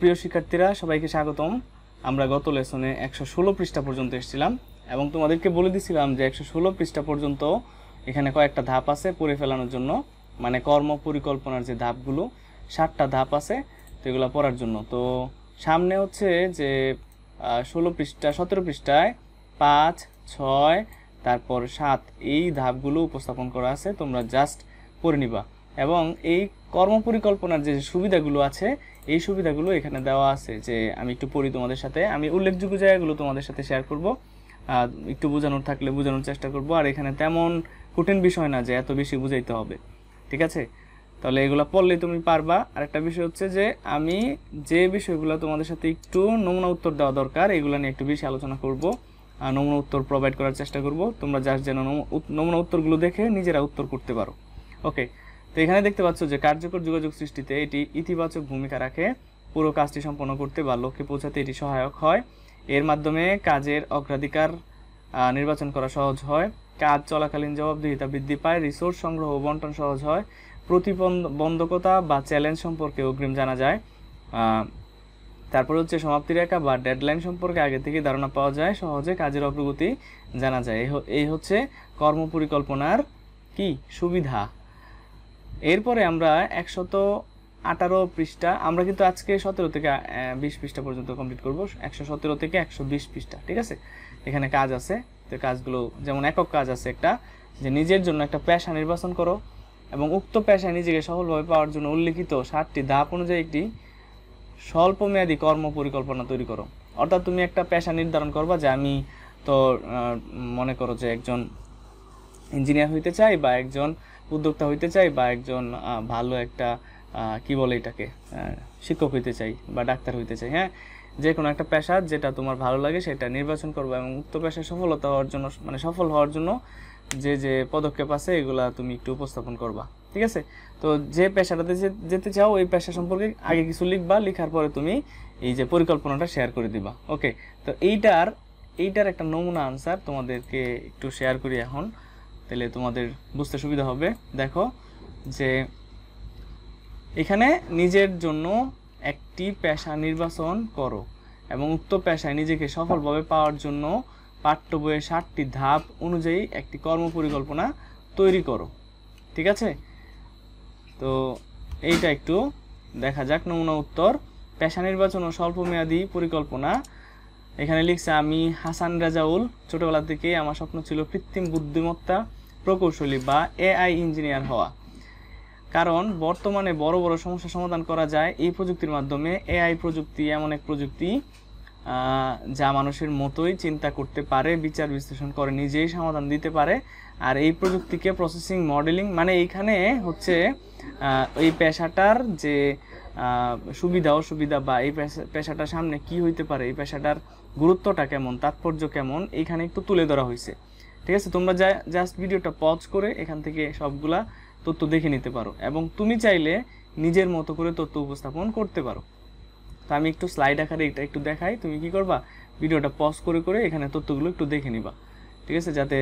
প্রিয় শিক্ষার্থীরা সবাইকে স্বাগতম। আমরা গত লেসনে 116 পৃষ্ঠা পর্যন্ত এসেছিলাম এবং তোমাদেরকে বলে দিয়েছিলাম যে 116 পৃষ্ঠা পর্যন্ত এখানে কয়েকটা ধাপ আছে পড়ে ফেলানোর জন্য, মানে কর্ম পরিকল্পনার যে ধাপগুলো 7টা ধাপ আছে, তো এগুলো পড়ার জন্য। তো সামনে হচ্ছে যে 16 পৃষ্ঠা 17 পৃষ্ঠায় 5, 6 তারপর 7 এই ধাপগুলো উপস্থাপন করা আছে, তোমরা জাস্ট পড়ে নিবা। এবং এই কর্ম পরিকল্পনার যে সুবিধাগুলো আছে এই সুবিধাগুলো এখানে দেওয়া আছে, যে আমি একটু পড়ি তোমাদের সাথে, আমি উল্লেখযোগ্য জায়গাগুলো তোমাদের সাথে শেয়ার করব, একটু বোঝানোর থাকলে বোঝানোর চেষ্টা করব। আর এখানে তেমন কঠিন বিষয় না যে এত বেশি বুঝাইতে হবে, ঠিক আছে? তাহলে এগুলো পড়লেই তুমি পারবা। আরেকটা বিষয় হচ্ছে যে আমি যে বিষয়গুলো তোমাদের সাথে একটু নমুনা উত্তর দেওয়া দরকার এগুলো নিয়ে একটু বেশি আলোচনা করব, নমুনা উত্তর প্রোভাইড করার চেষ্টা করব, তোমরা জাস্ট যেন নমুনা উত্তরগুলো দেখে নিজেরা উত্তর করতে পারো। ওকে, তো এখানে দেখতে পাচ্ছ যে কার্যকর যোগাযোগ সৃষ্টিতে এটি ইতিবাচক ভূমিকা রাখে, পুরো কাজটি সম্পন্ন করতে বা লক্ষ্যে পৌঁছাতে এটি সহায়ক হয়, এর মাধ্যমে কাজের অগ্রাধিকার নির্বাচন করা সহজ হয়, কাজ চলাকালীন জবাবদিহিতা বৃদ্ধি পায়, রিসোর্স সংগ্রহ ও বন্টন সহজ হয়, প্রতিবন্ধকতা বা চ্যালেঞ্জ সম্পর্কে অগ্রিম জানা যায়, তারপর হচ্ছে সমাপ্তি রেখা বা ডেডলাইন সম্পর্কে আগে থেকে ধারণা পাওয়া যায়, সহজে কাজের অগ্রগতি জানা যায়। এই হচ্ছে কর্ম পরিকল্পনার কি সুবিধা। এরপরে আমরা 118 পৃষ্ঠা, আমরা কিন্তু আজকে 17 থেকে 20 পৃষ্ঠা পর্যন্ত কমপ্লিট করব, 117 থেকে 120 পৃষ্ঠা, ঠিক আছে? এখানে কাজ আছে, তো কাজগুলো যেমন একক কাজ আছে একটা, যে নিজের জন্য একটা পেশা নির্বাচন করো এবং উক্ত পেশায় নিজেকে সফলভাবে পাওয়ার জন্য উল্লিখিত 7টি ধাপ অনুযায়ী একটি স্বল্পমেয়াদী কর্ম পরিকল্পনা তৈরি করো। অর্থাৎ তুমি একটা পেশা নির্ধারণ করবা যে আমি তো মনে করো যে একজন ইঞ্জিনিয়ার হইতে চাই বা একজন উদ্যোক্তা হইতে চাই বা একজন ভালো একটা কি বলে এটাকে শিক্ষক হইতে চাই বা ডাক্তার হইতে চাই, হ্যাঁ, যে কোনো একটা পেশা যেটা তোমার ভালো লাগে সেটা নির্বাচন করবা এবং উক্ত পেশায় সফলতা হওয়ার জন্য, মানে সফল হওয়ার জন্য যে যে পদক্ষেপ আছে এগুলা তুমি একটু উপস্থাপন করবা, ঠিক আছে? তো যে পেশাটাতে যেতে চাও ওই পেশা সম্পর্কে আগে কিছু লিখবা, লেখার পরে তুমি এই যে পরিকল্পনাটা শেয়ার করে দিবা। ওকে, তো এইটার একটা নমুনা আনসার তোমাদেরকে একটু শেয়ার করি এখন, তাহলে তোমাদের বুঝতে সুবিধা হবে। দেখো যে এখানে নিজের জন্য একটি পেশা নির্বাচন করো এবং উক্ত পেশায় নিজেকে সফলভাবে পাওয়ার জন্য পাঠ্য বইয়ের 7টি ধাপ অনুযায়ী একটি কর্ম পরিকল্পনা তৈরি করো, ঠিক আছে? তো এইটা একটু দেখা যাক। নমুনা উত্তর, পেশা নির্বাচন ও স্বল্পমেয়াদী পরিকল্পনা। এখানে লিখছে, আমি হাসান রাজাউল, ছোটবেলা থেকে আমার স্বপ্ন ছিল কৃত্রিম বুদ্ধিমত্তা প্রকৌশলী বা এআই ইঞ্জিনিয়ার হওয়া, কারণ বর্তমানে বড় বড় সমস্যা সমাধান করা যায় এই প্রযুক্তির মাধ্যমে। এআই প্রযুক্তি এমন এক প্রযুক্তি যা মানুষের মতোই চিন্তা করতে পারে, বিচার বিশ্লেষণ করে নিজেই সমাধান দিতে পারে। আর এই প্রযুক্তিকে প্রসেসিং মডেলিং, মানে এইখানে হচ্ছে এই পেশাটার যে সুবিধা অসুবিধা বা এই পেশাটার সামনে কি হইতে পারে, এই পেশাটার গুরুত্বটা কেমন, তাৎপর্য কেমন, এইখানে একটু তুলে ধরা হয়েছে, ঠিক আছে? তোমরা জাস্ট ভিডিওটা পজ করে এখান থেকে সবগুলা তথ্য দেখে নিতে পারো এবং তুমি চাইলে নিজের মতো করে তথ্য উপস্থাপন করতে পারো। তো আমি একটু স্লাইড আকারে এটা একটু দেখাই, তুমি কি করবা, ভিডিওটা পজ করে করে এখানে তথ্যগুলো একটু দেখে নিবা, ঠিক আছে? যাতে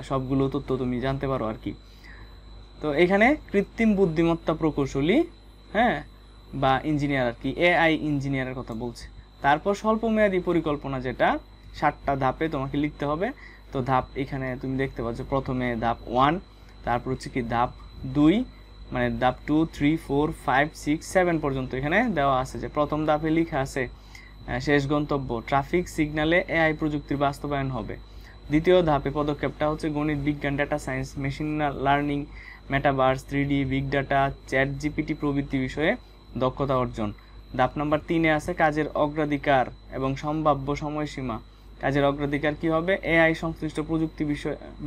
সবগুলো তথ্য তুমি জানতে পারো আর কি। তো এখানে কৃত্রিম বুদ্ধিমত্তা প্রকৌশলী, হ্যাঁ, বা ইঞ্জিনিয়ার আর কি, এআই ইঞ্জিনিয়ারের কথা বলছে। তারপর স্বল্পমেয়াদী পরিকল্পনা, যেটা 7টা ধাপে তোমাকে লিখতে হবে। তো ধাপ এখানে তুমি দেখতে পাচ্ছ, প্রথমে ধাপ 1, তারপর হচ্ছে কি ধাপ 2, মানে ধাপ 2, 3, 4, 5, 6, 7 পর্যন্ত এখানে দেওয়া আছে। যে প্রথম ধাপে লেখা আছে শেষ গন্তব্য, ট্রাফিক সিগন্যালে এআই প্রযুক্তির বাস্তবায়ন হবে। দ্বিতীয় ধাপে পদক্ষেপটা হচ্ছে গণিত বিজ্ঞান, data science, machine learning, metaverse, 3D, big data, chat GPT প্রভৃতি বিষয়ে দক্ষতা অর্জন। ধাপ নাম্বার 3-এ আছে কাজের অগ্রাধিকার এবং সম্ভাব্য সময়সীমা। কাজের অগ্রাধিকার কি হবে, এআই সংশ্লিষ্ট প্রযুক্তি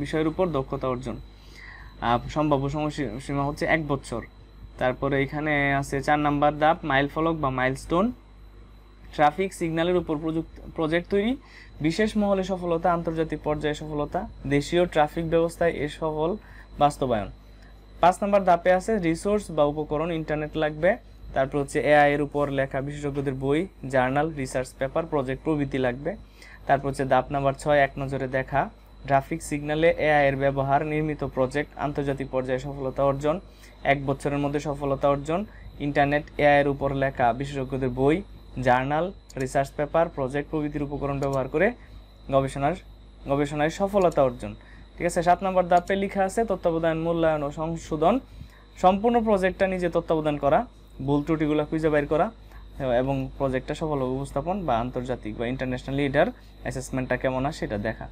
বিষয়ের উপর দক্ষতা অর্জন। সম্ভাব্য সময়সীমা হচ্ছে 1 বছর। তারপরে এখানে আছে 4 নাম্বার ধাপ, মাইল ফলক বা মাইলস্টোন, ট্রাফিক সিগন্যালের উপর প্রজেক্ট তৈরি, বিশেষ মহলে সফলতা, আন্তর্জাতিক পর্যায়ে সফলতা, দেশীয় ট্রাফিক ব্যবস্থায় এর সফল বাস্তবায়ন। 5 নাম্বার ধাপে আছে রিসোর্স বা উপকরণ, ইন্টারনেট লাগবে। তারপর হচ্ছে এআই এর উপর লেখা বিশেষজ্ঞদের বই, জার্নাল, রিসার্চ পেপার, প্রজেক্ট প্রভৃতি লাগবে। তারপর হচ্ছে ধাপ নাম্বার 6, এক নজরে দেখা, ট্রাফিক সিগন্যালে এআই এর ব্যবহার, নির্মিত প্রজেক্ট, আন্তর্জাতিক পর্যায়ে সফলতা অর্জন, 1 বছরের মধ্যে সফলতা অর্জন, ইন্টারনেট, এআই এর উপর লেখা বিশেষজ্ঞদের বই, জার্নাল, রিসার্চ পেপার, প্রজেক্ট প্রভৃতির উপকরণ ব্যবহার করে গবেষণায় সফলতা অর্জন। ঠিক আছে, 7 নম্বর ধাপে লেখা আছে তত্ত্বাবধান, মূল্যায়ন ও সংশোধন। সম্পূর্ণ প্রজেক্টটা নিজে তত্ত্বাবধান করা, ভুল ত্রুটিগুলো খুঁজে বের করা এবং প্রজেক্টটা সফলভাবে উপস্থাপন বা আন্তর্জাতিক বা ইন্টারন্যাশনাল লিডার অ্যাসেসমেন্টটা কেমন আসে সেটা দেখা।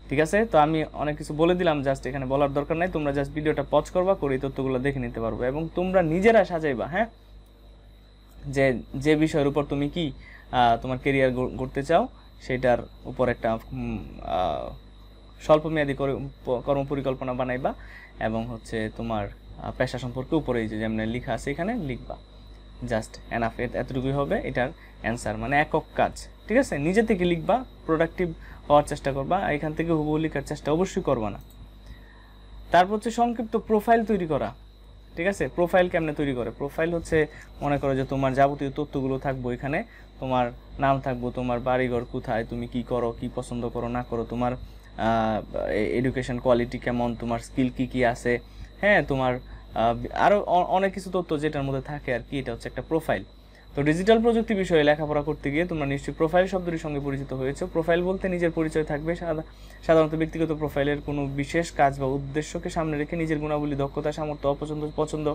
ঠিক আছে, তো আমি অনেক কিছু বলে দিলাম, জাস্ট এখানে বলার দরকার নাই, তোমরা জাস্ট ভিডিওটা পজ করবা, করে এই তথ্যগুলো দেখে নিতে পারবে এবং তোমরা নিজেরা সাজাইবা। হ্যাঁ, যে বিষয়ের উপর তুমি কি তোমার কেরিয়ার গড়তে চাও সেটার উপর একটা স্বল্পমেয়াদী কর্ম পরিকল্পনা বানাইবা এবং হচ্ছে তোমার পেশা সম্পর্কে উপরে যে যেমন লেখা আছে এখানে লিখবা। জাস্ট এনাফ, এতটুকুই হবে এটার অ্যান্সার, মানে একক কাজ। ঠিক আছে, নিজে থেকে লিখবা, প্রোডাক্টিভ হওয়ার চেষ্টা করবা, এখান থেকে হুবহু লেখার চেষ্টা অবশ্যই করবা না। তারপর হচ্ছে সংক্ষিপ্ত প্রোফাইল তৈরি করা। ঠিক আছে, প্রোফাইল কেমনে তৈরি করে? প্রোফাইল হচ্ছে মনে করো যে তোমার যাবতীয় তথ্যগুলো থাকবো এখানে, তোমার নাম থাকবো, তোমার বাড়িঘর কোথায়, তুমি কি করো, কি পছন্দ করো না করো, তোমার এডুকেশন কোয়ালিটি কেমন, তোমার স্কিল কি কি আছে, হ্যাঁ, তোমার আরও অনেক কিছু তথ্য যেটার মধ্যে থাকে আর কি, এটা হচ্ছে একটা প্রোফাইল। তো ডিজিটাল প্রযুক্তি বিষয়ে লেখাপড়া করতে গিয়ে তোমরা নিশ্চয়ই প্রোফাইল শব্দটির সঙ্গে পরিচিত হয়েছে। প্রোফাইল বলতে নিজের পরিচয় থাকবে, সাধারণত ব্যক্তিগত প্রোফাইলের কোনো বিশেষ কাজ বা উদ্দেশ্যকে সামনে রেখে নিজের গুণাবলী, দক্ষতা, সামর্থ্য, পছন্দ,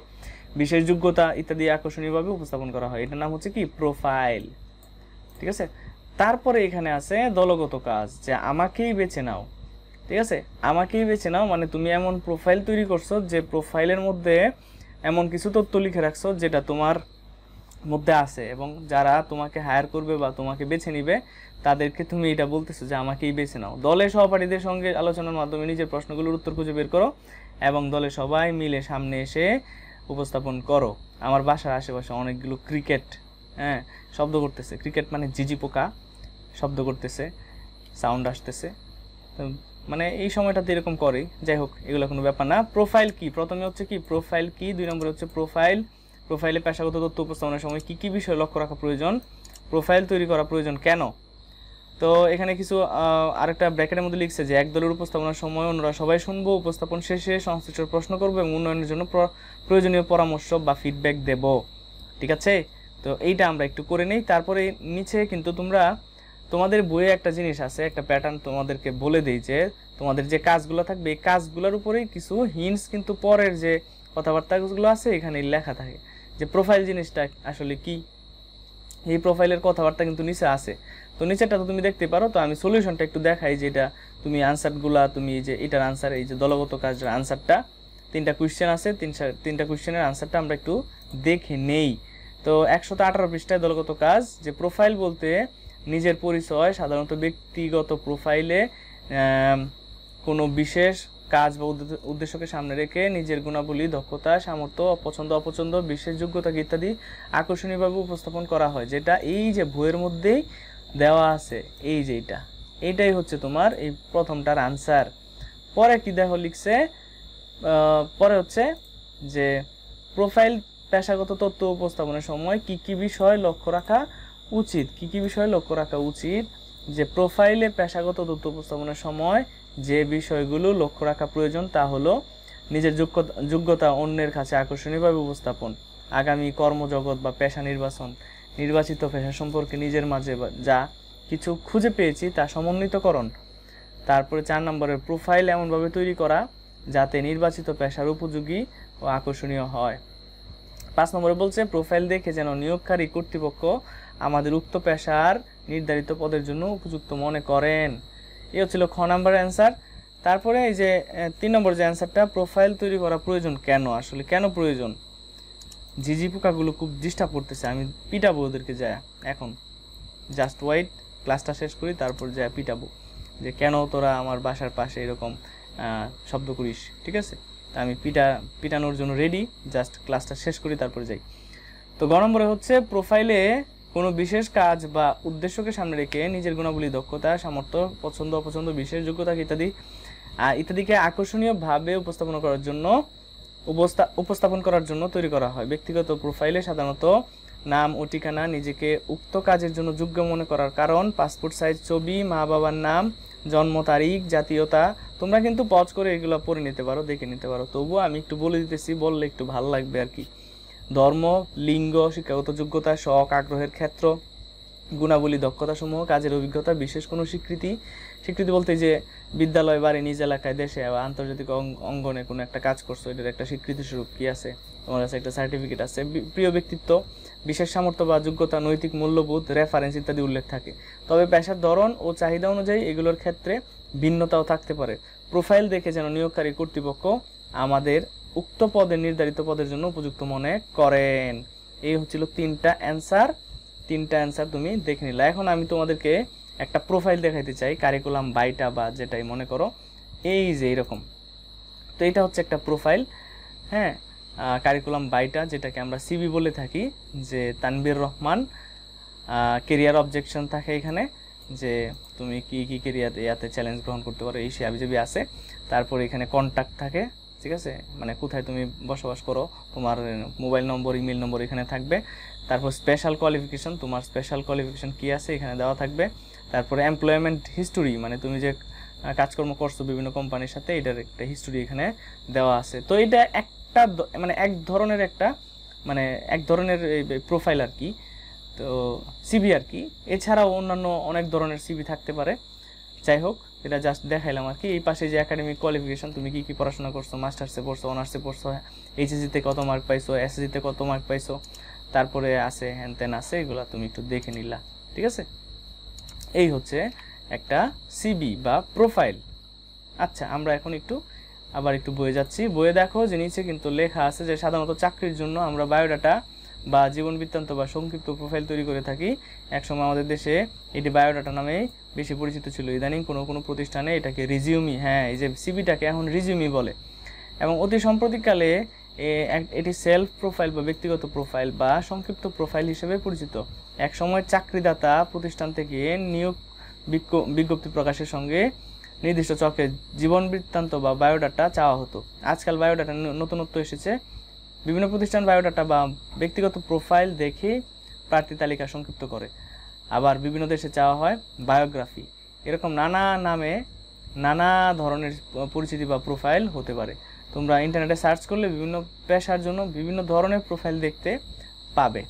বিশেষ যোগ্যতা ইত্যাদি আকর্ষণীয়ভাবে উপস্থাপন করা হয়। এটার নাম হচ্ছে কি? প্রোফাইল। ঠিক আছে, তারপরে এখানে আছে দলগত কাজ, যে আমাকেই বেছে নাও। ঠিক আছে, আমাকেই বেছে নাও মানে তুমি এমন প্রোফাইল তৈরি করছো যে প্রোফাইলের মধ্যে এমন কিছু তথ্য লিখে রাখছো যেটা তোমার মধ্যে আছে এবং যারা তোমাকে হায়ার করবে বা তোমাকে বেছে নিবে তাদেরকে তুমি এটা বলতেছো যে আমাকেই বেছে নাও। দলের সহপাঠীদের সঙ্গে আলোচনার মাধ্যমে নিজের প্রশ্নগুলোর উত্তর খুঁজে বের করো এবং দলে সবাই মিলে সামনে এসে উপস্থাপন করো। আমার বাসার আশেপাশে অনেকগুলো ক্রিকেট শব্দ করতেছে, ক্রিকেট মানে জিজি পোকা শব্দ করতেছে, সাউন্ড আসতেছে, মানে এই সময়টাতে এরকম করে। যাই হোক, এগুলো কোনো ব্যাপার না। প্রোফাইল কি? প্রথমে হচ্ছে কি প্রোফাইল কি, 2 নম্বরে হচ্ছে প্রোফাইলে পেশাগত তথ্য উপস্থাপনের সময় কি কি বিষয় লক্ষ্য রাখা প্রয়োজন, প্রোফাইল তৈরি করা প্রয়োজন কেন। তো এখানে কিছু আরেকটা ব্র্যাকেটের মধ্যে লিখছে যে এক দলের উপস্থাপনার সময় অন্যরা সবাই শুনবো, উপস্থাপন শেষে সংশ্লিষ্ট প্রশ্ন করবো এবং উন্নয়নের জন্য প্রয়োজনীয় পরামর্শ বা ফিডব্যাক দেব। ঠিক আছে, তো এইটা আমরা একটু করে নেই। তারপরে নিচে কিন্তু তোমাদের বইয়ে একটা জিনিস আছে, একটা প্যাটার্ন তোমাদেরকে বলে দেই যে তোমাদের যে কাজগুলো থাকবে এই কাজগুলোর উপরেই কিছু হিন্টস কিন্তু পরের যে কথাবার্তাগুলো আছে এখানে লেখা থাকে যে প্রোফাইল জিনিসটা আসলে কি। এই প্রোফাইলের কথাবার্তা কিন্তু নিচে আছে, তো নিচেটা তো তুমি দেখতে পারো। তো আমি সলিউশনটা একটু দেখাই, যেটা তুমি আনসারগুলা, তুমি যে এটার আনসার, এই যে দলগত কাজের আনসারটা, 3টা কোয়েশ্চেন আছে, 3টা কোয়েশ্চেনের আনসারটা আমরা একটু দেখে নেই। তো 118 পৃষ্ঠায় দলগত কাজ, যে প্রোফাইল বলতে নিজের পরিচয়, সাধারণত ব্যক্তিগত প্রোফাইলে কোনো বিশেষ কাজ বা উদ্দেশ্যকে সামনে রেখে নিজের গুণাবলী, দক্ষতা, সামর্থ্য, অপছন্দ, বিশেষ যোগ্যতা ইত্যাদি আকর্ষণীয়ভাবে উপস্থাপন করা হয়, যেটা এই যে বইয়ের মধ্যেই দেওয়া আছে। এই যে এইটাই হচ্ছে তোমার এই প্রথমটার আনসার। পরে কি দেখো লিখছে, পরে হচ্ছে যে প্রোফাইল পেশাগত তথ্য উপস্থাপনের সময় কি কি বিষয় লক্ষ্য রাখা উচিত, কি কি বিষয় লক্ষ্য রাখা উচিত, যে প্রোফাইলে পেশাগত তথ্য উপস্থাপনের সময় যে বিষয়গুলো লক্ষ্য রাখা প্রয়োজন তা হলো নিজের যোগ্যতা অন্যের কাছে আকর্ষণীয়ভাবে উপস্থাপন, আগামী কর্মজগৎ বা পেশা নির্বাচন, নির্বাচিত পেশা সম্পর্কে নিজের মাঝে যা কিছু খুঁজে পেয়েছি তা সমন্বিতকরণ। তারপরে 4 নম্বরের প্রোফাইল এমনভাবে তৈরি করা যাতে নির্বাচিত পেশার উপযোগী ও আকর্ষণীয় হয়। 5 নম্বরে বলছে প্রোফাইল দেখে যেন নিয়োগকারী কর্তৃপক্ষ আমাদের উক্ত পেশার নির্ধারিত পদের জন্য উপযুক্ত মনে করেন। এই হচ্ছিল খ নাম্বারের অ্যান্সার। তারপরে এই যে 3 নম্বর যে অ্যান্সারটা, প্রোফাইল তৈরি করা প্রয়োজন কেন, আসলে কেন প্রয়োজন। ঝিঝি পোকাগুলো খুব ডিস্টার্ব করতেছে, আমি পিটাবো ওদেরকে যায়। এখন জাস্ট ওয়াইট, ক্লাসটা শেষ করি তারপর যায় পিটাবো, যে কেন তোরা আমার বাসার পাশে এরকম শব্দ করিস। ঠিক আছে, তা আমি পিটানোর জন্য রেডি, জাস্ট ক্লাসটা শেষ করি তারপরে যাই। তো গ নম্বরে হচ্ছে প্রোফাইলে কোনো বিশেষ কাজ বা উদ্দেশ্যকে সামনে রেখে নিজের গুণাবলী, দক্ষতা, সামর্থ্য, অপছন্দ, বিশেষ যোগ্যতা ইত্যাদিকে আকর্ষণীয়ভাবে উপস্থাপন করার জন্য তৈরি করা হয়। ব্যক্তিগত প্রোফাইলে সাধারণত নাম ও ঠিকানা, নিজেকে উক্ত কাজের জন্য যোগ্য মনে করার কারণ, পাসপোর্ট সাইজ ছবি, মা বাবার নাম, জন্ম তারিখ, জাতীয়তা। তোমরা কিন্তু পজ করে এগুলো পড়ে নিতে পারো, দেখে নিতে পারো, তবুও আমি একটু বলে দিতেছি, বললে একটু ভালো লাগবে আর কি। ধর্ম, লিঙ্গ, শিক্ষাগত যোগ্যতা, শখ, আগ্রহের ক্ষেত্র, গুণাবলী, দক্ষতাসমূহ, কাজের অভিজ্ঞতা, বিশেষ কোনো স্বীকৃতি। স্বীকৃতি বলতে যে বিদ্যালয়, বাড়ি, নিজ এলাকায়, দেশে বা আন্তর্জাতিক অঙ্গনে কোনো একটা কাজ করছো, এটার একটা স্বীকৃতি স্বরূপ কি আছে, তোমার কাছে একটা সার্টিফিকেট আছে। প্রিয় ব্যক্তিত্ব, বিশেষ সামর্থ্য বা যোগ্যতা, নৈতিক মূল্যবোধ, রেফারেন্স ইত্যাদি উল্লেখ থাকে। তবে পেশার ধরন ও চাহিদা অনুযায়ী এগুলোর ক্ষেত্রে ভিন্নতাও থাকতে পারে। প্রোফাইল দেখে যেন নিয়োগকারী কর্তৃপক্ষ আমাদের উক্ত পদের নির্ধারিত পদের জন্য উপযুক্ত মনে করেন। এই হচ্ছিল তিনটা অ্যান্সার তুমি দেখে নিলা। এখন আমি তোমাদেরকে একটা প্রোফাইল দেখাইতে চাই, কারিকুলাম বাইটা বা যেটাই মনে করো, এই যে এরকম। তো এটা হচ্ছে একটা প্রোফাইল, হ্যাঁ, কারিকুলাম বাইটা, যেটাকে আমরা সিবি বলে থাকি। যে তানভীর রহমান, কেরিয়ার অবজেকশন থাকে এখানে, যে তুমি কি কি কেরিয়ার ইয়াতে চ্যালেঞ্জ গ্রহণ করতে পারো, এই সে আবিজাবি আছে। তারপর এখানে কন্ট্যাক্ট থাকে, ঠিক আছে, মানে কোথায় তুমি বসবাস করো, তোমার মোবাইল নম্বর, ইমেল নম্বর এখানে থাকবে। তারপর স্পেশাল কোয়ালিফিকেশন, তোমার স্পেশাল কোয়ালিফিকেশন কী আছে এখানে দেওয়া থাকবে। তারপরে এমপ্লয়মেন্ট হিস্টোরি, মানে তুমি যে কাজকর্ম করছো বিভিন্ন কোম্পানির সাথে, এটার একটা হিস্টোরি এখানে দেওয়া আছে। তো এটা একটা মানে এক ধরনের প্রোফাইল আর কি, তো সিভি আর কি। এছাড়াও অন্যান্য অনেক ধরনের সিভি থাকতে পারে। যাই হোক, এটা জাস্ট দেখাইলাম আর কি। এই পাশে যে একাডেমিক কোয়ালিফিকেশন, তুমি কি কি পড়াশোনা করছো, মাস্টার্সে পড়ছো, অনার্সে পড়ছো, এইচএসসিতে কত মার্ক পাইছো, এসএসসিতে কত মার্ক পাইছো, তারপরে আছে হ্যান ত্যান আছে, এগুলো তুমি একটু দেখে নিলা, ঠিক আছে। এই হচ্ছে একটা সিবি বা প্রোফাইল। আচ্ছা, আমরা এখন আবার একটু বইয়ে যাচ্ছি। বইয়ে দেখো যে নিচে কিন্তু লেখা আছে যে সাধারণত চাকরির জন্য আমরা বায়োডাটা বা জীবন বৃত্তান্ত বা সংক্ষিপ্ত প্রোফাইল তৈরি করে থাকি। একসময় আমাদের দেশে এটি বায়োডাটা নামে বেশি পরিচিত ছিল। ইদানিং কোনো কোনো প্রতিষ্ঠানে এটাকে রিজিউমি, হ্যাঁ, এই যে সিবিটাকে এখন রিজিউমি বলে। এবং অতি সাম্প্রতিককালে এটি সেলফ প্রোফাইল বা ব্যক্তিগত প্রোফাইল বা সংক্ষিপ্ত প্রোফাইল হিসেবে পরিচিত। একসময় চাকরিদাতা প্রতিষ্ঠান থেকে নিয়োগ বিজ্ঞপ্তি প্রকাশের সঙ্গে নির্দিষ্ট চক্রে জীবন বৃত্তান্ত বা বায়োডাটা চাওয়া হতো। আজকাল বায়োডাটা নতুনত্ব এসেছে। বিভিন্ন প্রতিষ্ঠান বায়োডাটা বা ব্যক্তিগত প্রোফাইল দেখে প্রার্থী তালিকা সংক্ষিপ্ত করে। আবার বিভিন্ন দেশে চাওয়া হয় বায়োগ্রাফি। এরকম নানা নামে নানা ধরনের পরিচিতি বা প্রোফাইল হতে পারে। তোমরা ইন্টারনেটে সার্চ করলে বিভিন্ন পেশার জন্য বিভিন্ন ধরনের প্রোফাইল দেখতে পাবে।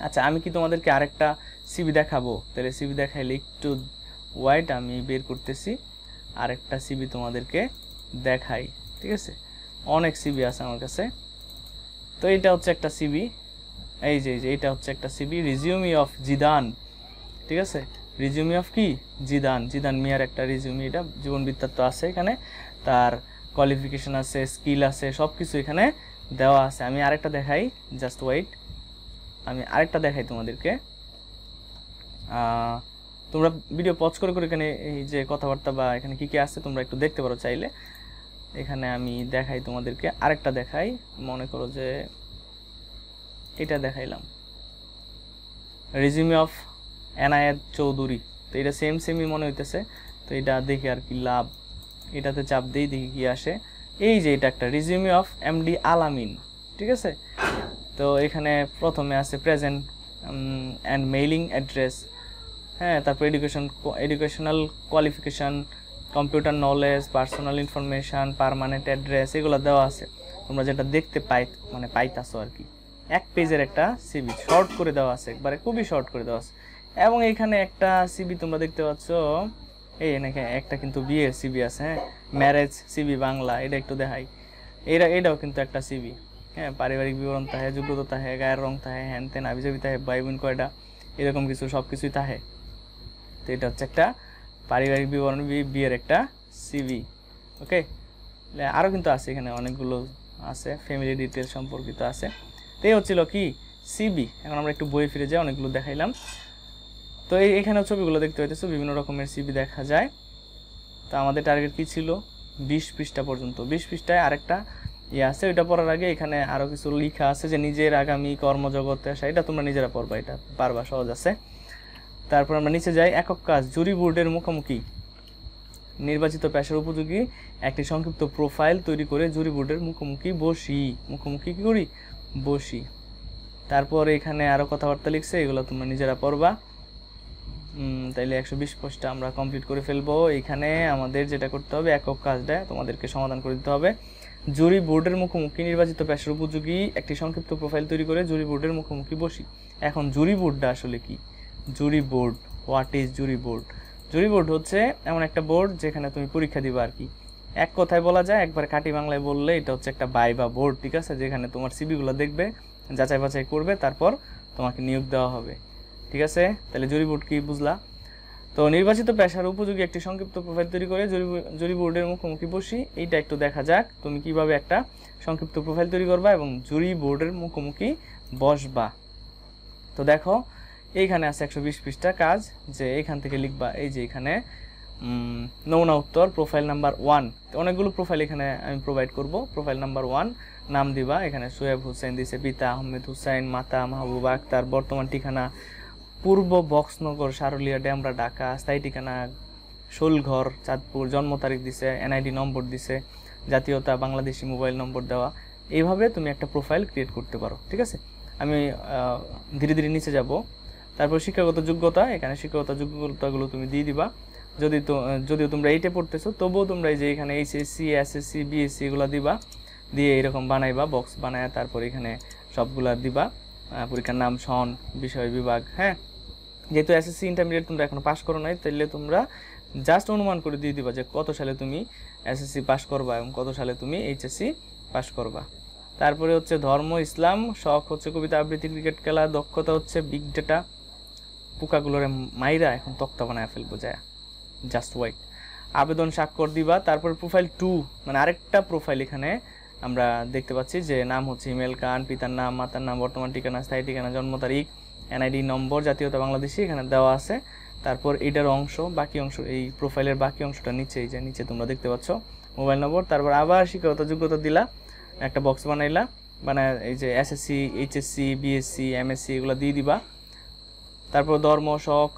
আচ্ছা, আমি কি তোমাদেরকে আরেকটা সিভি দেখাবো? তাহলে সিভি দেখাইলে একটু ওয়াইট, আমি বের করতেছি আরেকটা সিভি তোমাদেরকে দেখাই, ঠিক আছে। অনেক সিভি আছে আমার কাছে। তো এটা হচ্ছে একটা সিভি, এই যে এটা হচ্ছে একটা সিভি, রিজিউমি অফ জিদান, ঠিক আছে। রিজিউমি অফ কি? জিদান মিয়ার একটা রিজিউমি। এটা জীবন বৃত্তান্ত আছে এখানে, তার কোয়ালিফিকেশন আছে, স্কিল আছে, সব কিছু এখানে দেওয়া আছে। আমি আরেকটা দেখাই, জাস্ট ওয়েট, আমি আরেকটা দেখাই তোমাদেরকে। তোমরা ভিডিও পজ করে করে এখানে এই যে কথাবার্তা বা এখানে কি কি আছে তোমরা একটু দেখতে পারো চাইলে। এখানে আমি দেখাই তোমাদেরকে, আরেকটা দেখাই। মনে করো যে এটা দেখাইলাম, রিজিউমি অফ এনায়েত চৌধুরী। তো এটা সেমই মনে হইতেছে। তো এটা দেখে আর কি লাভ, এটাতে চাপ দিই, দেখি কি আসে। এই যে এটা একটা রিজিউমি অফ এমডি আলামিন, ঠিক আছে। তো এখানে প্রথমে আছে প্রেজেন্ট অ্যান্ড মেইলিং অ্যাড্রেস, হ্যাঁ, তারপর educational qualification, computer knowledge, personal information, permanent address, এগুলো দেওয়া আছে। তোমরা যেটা দেখতে পাইতাছো আর কি। এক পেজের একটা সিভি শর্ট করে দেওয়া আছে, একবারে খুবই শর্ট করে দেওয়া আছে। এবং এখানে একটা সিভি তোমরা দেখতে পাচ্ছ, এই নাকি একটা কিন্তু বিয়ের সিভি আছে, হ্যাঁ, ম্যারেজ সিভি বাংলা। এটা একটু দেখাই, এটাও কিন্তু একটা সিভি, হ্যাঁ। পারিবারিক বিবরণ তাহে, যোগ্যতা তাহে, গায়ের রং তাহে, হ্যান তেন, আবিজাবি তাহে, ভাই বোন কয়টা, এরকম কিছু সব কিছুই তাহে। তো এটা হচ্ছে একটা পারিবারিক বিবরণ, বিয়ের একটা সিভি, ওকে। আরও কিন্তু আছে এখানে অনেকগুলো আছে, ফ্যামিলি ডিটেলস সম্পর্কিত আছে। তো এই হচ্ছিল কি সিবি। এখন আমরা একটু বই ফিরে যাই, অনেকগুলো দেখাইলাম। তো এইখানেও ছবিগুলো দেখতে পাইতেছো, বিভিন্ন রকমের সিবি দেখা যায়। তো আমাদের টার্গেট কি ছিল? 20 পৃষ্ঠা পর্যন্ত। 20 পৃষ্ঠায় আরেকটা আছে, ওইটা পড়ার আগে এখানে আরও কিছু লেখা আছে যে নিজের আগামী কর্মজগতে আসা। এটা তোমরা নিজেরা পড়বা, এটা পারবা, সহজ আছে। তারপর আমরা নিচে যাই, একক কাজ, জুরি বোর্ডের মুখোমুখি নির্বাচিত পেশার উপযোগী একটি সংক্ষিপ্ত প্রোফাইল তৈরি করে জুরি বোর্ডের মুখোমুখি কি করি? বসি। তারপর এখানে আরও কথাবার্তা লিখছে, এগুলো তোমরা নিজেরা পড়বা। তাইলে 120 পৃষ্ঠা আমরা কমপ্লিট করে ফেলবো। এখানে আমাদের যেটা করতে হবে, একক কাজটা তোমাদেরকে সমাধান করে দিতে হবে। জুরি বোর্ডের মুখোমুখি নির্বাচিত পেশার উপযোগী একটি সংক্ষিপ্ত প্রোফাইল তৈরি করে জুরি বোর্ডের মুখোমুখি বসি। এখন জুরি বোর্ডটা আসলে কি? Jury board, what is jury board? Jury board হচ্ছে এমন একটা বোর্ড যেখানে তুমি পরীক্ষা দিবা আর কি। এক কথায় বলা যায়, একবার খাঁটি বাংলায় বললে এটা হচ্ছে একটা ভাইভা বোর্ড, ঠিক আছে? যেখানে তোমার সিভিগুলো দেখবে, যাচাই বাছাই করবে, তারপর তোমাকে নিয়োগ দেওয়া হবে, ঠিক আছে? তাহলে জুরি বোর্ড কি বুঝলা? তো নির্বাচিত পেশার উপযোগী একটি সংক্ষিপ্ত প্রোফাইল তৈরি করে জুরি বোর্ডের মুখোমুখি বসি। এইটা একটু দেখা যাক তুমি কিভাবে একটা সংক্ষিপ্ত প্রোফাইল তৈরি করবা এবং জুরি বোর্ডের মুখোমুখি বসবা। তো দেখো এইখানে আছে 120 পৃষ্ঠা কাজ, যে এইখান থেকে লিখবা, এই যে এখানে নমুনা উত্তর প্রোফাইল নাম্বার 1, অনেকগুলো প্রোফাইল এখানে আমি প্রোভাইড করব। প্রোফাইল নাম্বার 1 নাম দিবা, এখানে সোয়েব হোসেন দিছে, পিতা আহমেদ হুসাইন, মাতা মাহবুবা আক্তার, বর্তমান ঠিকানা পূর্ব বক্সনগর, সারুলিয়া, ডেমরা, ঢাকা, স্থায়ী ঠিকানা শোলঘর, চাঁদপুর, জন্ম তারিখ দিছে, এনআইডি নম্বর দিছে, জাতীয়তা বাংলাদেশি, মোবাইল নম্বর দেওয়া। এইভাবে তুমি একটা প্রোফাইল ক্রিয়েট করতে পারো, ঠিক আছে? আমি ধীরে ধীরে নিচে যাব। তারপর শিক্ষাগত যোগ্যতা, এখানে শিক্ষাগত যোগ্যতাগুলো তুমি দিয়ে দিবা। যদিও তোমরা এইটে পড়তেছো, তবুও তোমরা এই যে এখানে এইচএসসি, এসএসসি, বিএসসি এগুলো দিবা, দিয়ে এরকম বানাইবা, বক্স বানায়, তারপর এখানে সবগুলা দিবা, পরীক্ষার নাম, সন, বিষয়, বিভাগ। হ্যাঁ, যেহেতু এসএসসি ইন্টারমিডিয়েট তোমরা এখনো পাস করো নাই, তাহলে তোমরা জাস্ট অনুমান করে দিয়ে দিবা যে কত সালে তুমি এসএসসি পাস করবা এবং কত সালে তুমি এইচএসসি পাস করবা। তারপরে হচ্ছে ধর্ম ইসলাম, শখ হচ্ছে কবিতা আবৃত্তি, ক্রিকেট খেলা, দক্ষতা হচ্ছে বিগ ডেটা, পোকাগুলোরে মাইরা এখন তক্তা বানায় ফেলবো যায়, জাস্ট ওয়াইট। আবেদন স্বাক্ষর দিবা। তারপর প্রোফাইল 2, মানে আরেকটা প্রোফাইল এখানে আমরা দেখতে পাচ্ছি যে নাম হচ্ছে ইমেল খান, পিতার নাম, মাতার নাম, বর্তমান ঠিকানা, স্থায়ী ঠিকানা, জন্ম তারিখ, এনআইডি নম্বর, জাতীয়তা বাংলাদেশি এখানে দেওয়া আছে। তারপর এইটার অংশ, বাকি অংশ, এই প্রোফাইলের বাকি অংশটা নিচে, এই যে নিচে তোমরা দেখতে পাচ্ছ মোবাইল নম্বর। তারপর আবার শিক্ষাগত যোগ্যতা দিলা, একটা বক্স বানাইলা, বানায় এই যে এসএসসি, এইচএসসি, বিএসসি, এমএসসি এগুলো দিয়ে দিবা। তারপর ধর্ম, শখ,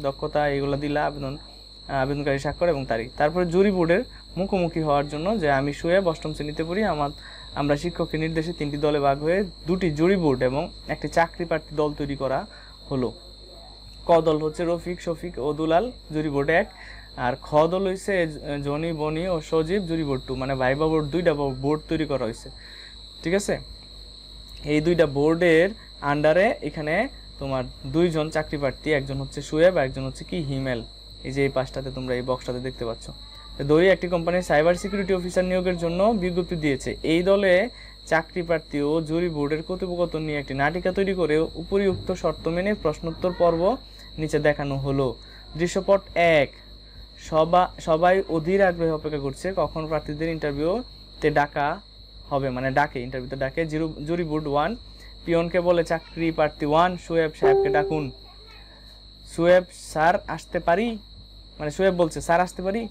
দক্ষতা এগুলো দিলা, আবেদনকারী স্বাক্ষর এবং তারিখ। তারপরে জুরি বোর্ডের মুখোমুখি হওয়ার জন্য, যে আমি সোয়েব 8ম শ্রেণীতে পড়ি, আমরা শিক্ষকের নির্দেশে 3টি দলে ভাগ হয়ে 2টি জুরি বোর্ড এবং একটি চাকরি প্রার্থী দল তৈরি করা হলো। ক দল হচ্ছে রফিক, শফিক ও দুলাল, জুরি বোর্ড 1, আর খ দল হয়েছে জনি, বনি ও সজীব, জুরি বোর্ড 2, মানে ভাইবা বোর্ড 2টা বোর্ড তৈরি করা হয়েছে, ঠিক আছে? এই 2টা বোর্ডের আন্ডারে এখানে তোমার 2 জন চাকরি প্রার্থী, একজন হচ্ছে সোয়েব, একজন হচ্ছে কি হিমেল। এই যে এই পাশটাতে তোমরা এই বক্সটাতে দেখতে পাচ্ছ। দড়ি একটি কোম্পানির সাইবার সিকিউরিটি অফিসার নিয়োগের জন্য বিজ্ঞপ্তি দিয়েছে। এই দলে চাকরি প্রার্থী ও জুরি বোর্ডের কর্তৃপক্ষ নিয়ে একটি নাটিকা তৈরি করে উপরিউক্ত শর্ত মেনে প্রশ্নোত্তর পর্ব নিচে দেখানো হলো। দৃশ্যপট 1, সবাই অধীর আগ্রহে অপেক্ষা করছে কখন প্রার্থীদের ইন্টারভিউতে ডাকা হবে, মানে ইন্টারভিউতে ডাকে। জুরি বোর্ড 1 পিয়নকে বলে, চাকরি প্রার্থী 1 সোয়েব সাহেবকে ডাকুন। সোয়েব স্যার আসতে পারি, মানে সোয়েব বলছে স্যার আসতে পারি।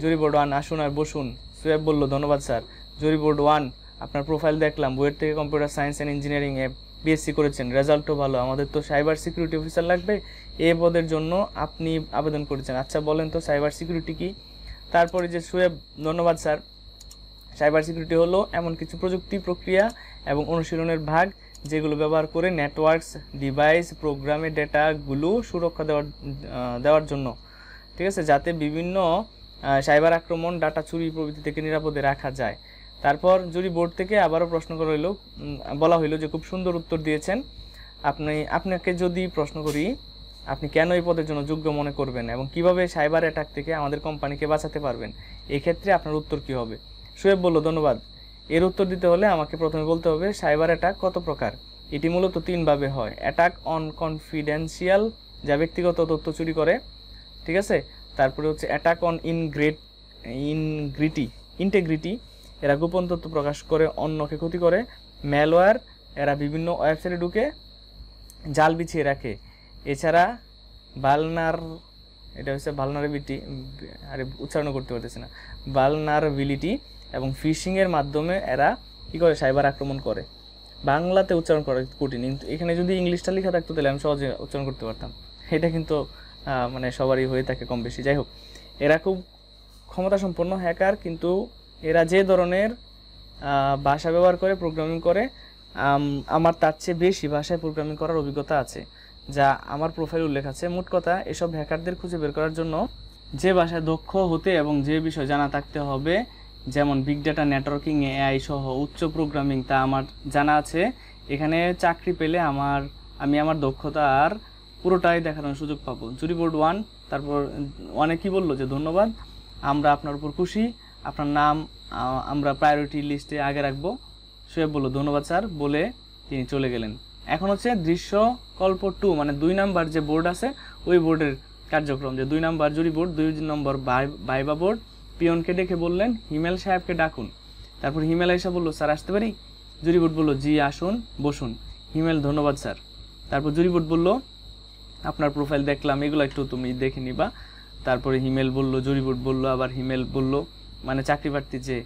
জুরি বোর্ড 1 আসুন আর বসুন। সোয়েব বলল ধন্যবাদ স্যার। জুরি বোর্ড 1 আপনার প্রোফাইল দেখলাম, বইয়ের থেকে computer science and engineering A BSc করেছেন, রেজাল্টও ভালো, আমাদের তো সাইবার সিকিউরিটি অফিসার লাগবে, এই পদের জন্য আপনি আবেদন করেছেন, আচ্ছা বলেন তো সাইবার সিকিউরিটি কি? তারপরে যে সোয়েব, ধন্যবাদ স্যার। সাইবার সিকিউরিটি হলো এমন কিছু প্রযুক্তি, প্রক্রিয়া এবং অনুশীলনের ভাগ যেগুলো ব্যবহার করে নেটওয়ার্কস, ডিভাইস, প্রোগ্রামে ডেটাগুলো সুরক্ষা দেওয়ার জন্য, ঠিক আছে, যাতে বিভিন্ন সাইবার আক্রমণ, ডাটা চুরি প্রভৃতি থেকে নিরাপদে রাখা যায়। তারপর জুরি বোর্ড থেকে আবারও প্রশ্ন করা হইলো, বলা হইলো যে খুব সুন্দর উত্তর দিয়েছেন, আপনাকে যদি প্রশ্ন করি আপনি কেন এই পদের জন্য যোগ্য মনে করবেন এবং কিভাবে সাইবার অ্যাটাক থেকে আমাদের কোম্পানিকে বাঁচাতে পারবেন, এই ক্ষেত্রে আপনার উত্তর কি হবে? সোয়েব বলল ধন্যবাদ। এর উত্তর দিতে হলে আমাকে প্রথমে বলতে হবে সাইবার অ্যাটাক কত প্রকার। এটি মূলত 3 ভাবে হয়। অ্যাটাক অন কনফিডেন্সিয়াল, যা ব্যক্তিগত তথ্য চুরি করে, ঠিক আছে। তারপরে হচ্ছে অ্যাটাক অন ইন্টিগ্রিটি, এরা গোপন তথ্য প্রকাশ করে অন্যকে ক্ষতি করে। ম্যালওয়্যার, এরা বিভিন্ন ওয়েবসাইটে ঢুকে জাল বিছিয়ে রাখে। এছাড়া ভালনারেবিলিটি এবং ফিশিংয়ের মাধ্যমে এরা কী করে সাইবার আক্রমণ করে। বাংলাতে উচ্চারণ করা কঠিন, কিন্তু এখানে যদি ইংলিশটা লেখা থাকতো তাহলে আমি সহজে উচ্চারণ করতে পারতাম। এটা কিন্তু মানে সবারই হয়ে থাকে কম বেশি। যাই হোক, এরা খুব ক্ষমতাসম্পন্ন হ্যাকার, কিন্তু এরা যে ধরনের ভাষা ব্যবহার করে, প্রোগ্রামিং করে, আমার তার চেয়ে বেশি ভাষায় প্রোগ্রামিং করার অভিজ্ঞতা আছে, যা আমার প্রোফাইল উল্লেখ আছে। মোট কথা, এসব হ্যাকারদের খুঁজে বের করার জন্য যে ভাষায় দক্ষ হতে এবং যে বিষয় জানা থাকতে হবে যেমন বিগ ডাটা, নেটওয়ার্কিং, এআই সহ উচ্চ প্রোগ্রামিং তা আমার জানা আছে। এখানে চাকরি পেলে আমি আমার দক্ষতার পুরোটাই দেখানোর সুযোগ পাবো। জুরি বোর্ড 1, তারপর অনেক কি বললো যে ধন্যবাদ, আমরা আপনার উপর খুশি, আপনার নাম আমরা প্রায়োরিটি লিস্টে আগে রাখবো। সোয়েব বললো ধন্যবাদ স্যার, বলে তিনি চলে গেলেন। এখন হচ্ছে দৃশ্যকল্প 2, মানে 2 নাম্বার যে বোর্ড আছে ওই বোর্ডের কার্যক্রম। যে 2 নাম্বার জুরি বোর্ড, 2 নম্বর ভাইবা বোর্ড। পিয়নকে ডেকে বললেন হিমেল সাহেবকে ডাকুন। তারপর হিমেল এসে বললো স্যার আসতে পারি? জুরি বোর্ড বললো জি আসুন, বসুন। হিমেল ধন্যবাদ স্যার। তারপর জুরি বোর্ড বললো আপনার প্রোফাইল দেখলাম, এগুলো একটু তুমি দেখে নিবা। তারপরে হিমেল বলল, জুরি বোর্ড বলল, আবার হিমেল বলল, মানে চাকরি প্রার্থী যে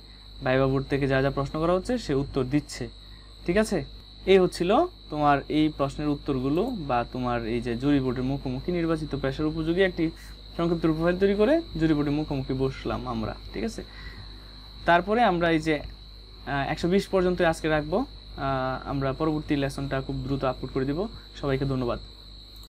ভাইবা বোর্ড থেকে যা যা প্রশ্ন করা হচ্ছে সে উত্তর দিচ্ছে। ঠিক আছে, এই হচ্ছিল তোমার এই প্রশ্নের উত্তরগুলো, বা তোমার এই যে জুরি বোর্ডের মুখোমুখি নির্বাচিত পেশার উপযোগী একটি সংক্ষিপ্ত প্রোফাইল তৈরি করে জুরি বোর্ডের মুখোমুখি বসলাম আমরা। ঠিক আছে, তারপরে আমরা এই যে 120 পর্যন্ত আজকে রাখবো। আমরা পরবর্তী লেসনটা খুব দ্রুত আপলোড করে দিব। সবাইকে ধন্যবাদ।